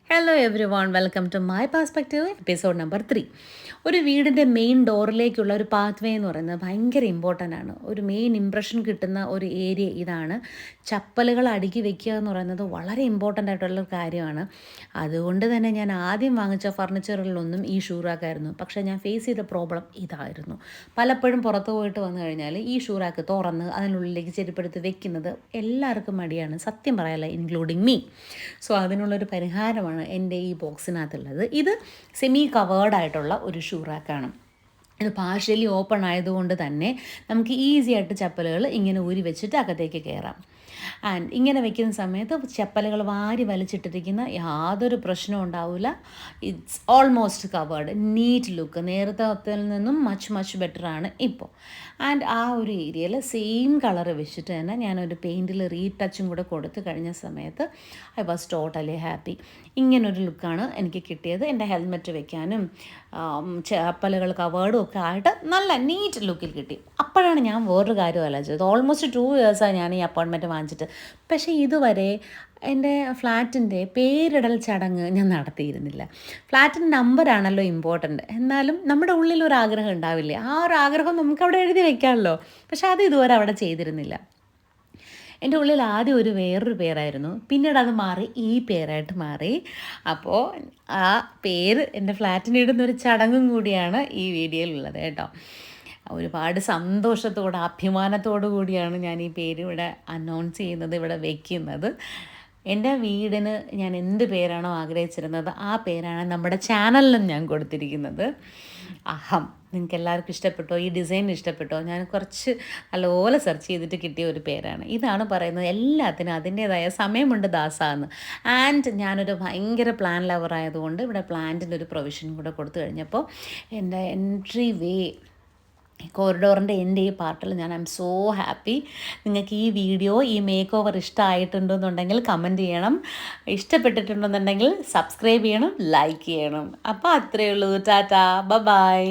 Hello everyone, welcome to my perspective episode number 3. ഒരു വീടിൻ്റെ main ഡോറിലേക്കുള്ള ഒരു path വേ എന്ന് പറയുന്നത് ഭയങ്കര ഇമ്പോർട്ടൻ്റ് ആണ്. ഒരു മെയിൻ ഇംപ്രഷൻ കിട്ടുന്ന ഒരു ഏരിയ ഇതാണ്. ചപ്പലുകൾ അടുക്കി വെക്കുക എന്ന് പറയുന്നത് വളരെ ഇമ്പോർട്ടൻ്റ് ആയിട്ടുള്ളൊരു കാര്യമാണ്. അതുകൊണ്ട് തന്നെ ഞാൻ ആദ്യം വാങ്ങിച്ച ഫർണിച്ചറുകളിലൊന്നും ഈ ഷൂ റാക്കായിരുന്നു. പക്ഷേ ഞാൻ ഫേസ് ചെയ്ത പ്രോബ്ലം ഇതായിരുന്നു. പലപ്പോഴും പുറത്ത് പോയിട്ട് വന്നു കഴിഞ്ഞാൽ ഈ ഷൂ റാക്ക് തുറന്ന് അതിനുള്ളിലേക്ക് ചെരുപ്പെടുത്ത് വെക്കുന്നത് എല്ലാവർക്കും മടിയാണ്, സത്യം പറയാല്ല, ഇൻക്ലൂഡിങ് മീ. സോ അതിനുള്ളൊരു പരിഹാരമാണ് എൻ്റെ ഈ ബോക്സിനകത്തുള്ളത്. ഇത് സെമി കവേർഡായിട്ടുള്ള ഒരു ഷൂ റാക്കാണ്. ഇത് പാർഷ്യലി ഓപ്പൺ ആയതുകൊണ്ട് തന്നെ നമുക്ക് ഈസി ആയിട്ട് ചപ്പലുകൾ ഇങ്ങനെ ഊരി വെച്ചിട്ട് അകത്തേക്ക് കയറാം. ആൻഡ് ഇങ്ങനെ വെക്കുന്ന സമയത്ത് ചപ്പലുകൾ വാരി വലിച്ചിട്ടിരിക്കുന്ന യാതൊരു പ്രശ്നവും ഉണ്ടാവില്ല. It's almost covered, neat look, നേരത്തെ നിന്നും മച്ച് ബെറ്ററാണ് ഇപ്പോൾ. ആൻഡ് ആ ഒരു ഏരിയയിൽ സെയിം കളർ വെച്ചിട്ട് തന്നെ ഞാനൊരു പെയിൻറ്റിൽ റീടച്ചും കൂടെ കൊടുത്ത് കഴിഞ്ഞ സമയത്ത് ഐ വാസ് ടോട്ടലി ഹാപ്പി. ഇങ്ങനൊരു ലുക്കാണ് എനിക്ക് കിട്ടിയത്. എൻ്റെ ഹെൽമെറ്റ് വെക്കാനും ചപ്പലുകൾ കവേർഡും ഒക്കെ ആയിട്ട് നല്ല നീറ്റ് ലുക്കിൽ കിട്ടി. അപ്പോഴാണ് ഞാൻ വേറൊരു കാര്യം ആലോചിച്ചത്. ഓൾമോസ്റ്റ് 2 ഇയേഴ്സാണ് ഞാൻ ഈ അപ്പോയിൻമെൻറ്റ് വാങ്ങിച്ചിട്ട്. പക്ഷേ ഇതുവരെ എൻ്റെ ഫ്ലാറ്റിൻ്റെ പേരിടൽ ചടങ്ങ് ഞാൻ നടത്തിയിരുന്നില്ല. ഫ്ലാറ്റിൻ്റെ നമ്പറാണല്ലോ ഇമ്പോർട്ടൻ്റ്. എന്നാലും നമ്മുടെ ഉള്ളിലൊരാഗ്രഹം ഉണ്ടാവില്ലേ, ആ ഒരു ആഗ്രഹം നമുക്കവിടെ എഴുതി വെക്കാമല്ലോ. പക്ഷേ അത് ഇതുവരെ അവിടെ ചെയ്തിരുന്നില്ല. എൻ്റെ ഉള്ളിൽ ആദ്യം വേറൊരു പേരായിരുന്നു, പിന്നീട് അത് മാറി ഈ പേരായിട്ട് മാറി. അപ്പോൾ ആ പേര് എൻ്റെ ഫ്ലാറ്റിന് ഇടുന്നൊരു ചടങ്ങും കൂടിയാണ് ഈ വീഡിയോയിലുള്ളത് കേട്ടോ. ഒരുപാട് സന്തോഷത്തോടെ അഭിമാനത്തോടു കൂടിയാണ് ഞാൻ ഈ പേര് ഇവിടെ അനൗൺസ് ചെയ്യുന്നത്, ഇവിടെ വയ്ക്കുന്നത്. എൻ്റെ വീടിന് ഞാൻ എന്ത് പേരാണോ ആഗ്രഹിച്ചിരുന്നത് ആ പേരാണ് നമ്മുടെ ചാനലിലും ഞാൻ കൊടുത്തിരിക്കുന്നത്. അഹം. നിങ്ങൾക്ക് എല്ലാവർക്കും ഇഷ്ടപ്പെട്ടോ? ഈ ഡിസൈൻ ഇഷ്ടപ്പെട്ടോ? ഞാൻ കുറച്ച് നല്ലപോലെ സെർച്ച് ചെയ്തിട്ട് കിട്ടിയ ഒരു പേരാണ്. ഇതാണ് പറയുന്നത്, എല്ലാത്തിനും അതിൻ്റേതായ സമയമുണ്ട് ദാസാന്ന്. ആൻഡ് ഞാനൊരു ഭയങ്കര പ്ലാൻ ലവർ ആയതുകൊണ്ട് ഇവിടെ പ്ലാന്റിൻ്റെ ഒരു പ്രൊവിഷൻ കൂടെ കൊടുത്തു കഴിഞ്ഞപ്പോൾ എൻ്റെ എൻട്രി വേ കോറിഡോറിൻ്റെ എൻ്റെ ഈ പാർട്ടിൽ ഞാൻ ഐ എം സോ ഹാപ്പി. നിങ്ങൾക്ക് ഈ വീഡിയോ, ഈ മേക്ക് ഓവർ ഇഷ്ടമായിട്ടുണ്ടെന്നുണ്ടെങ്കിൽ കമൻറ്റ് ചെയ്യണം. ഇഷ്ടപ്പെട്ടിട്ടുണ്ടെന്നുണ്ടെങ്കിൽ സബ്സ്ക്രൈബ് ചെയ്യണം, ലൈക്ക് ചെയ്യണം. അപ്പോൾ അത്രയേ ഉള്ളൂ. ടാറ്റാ, ബൈ.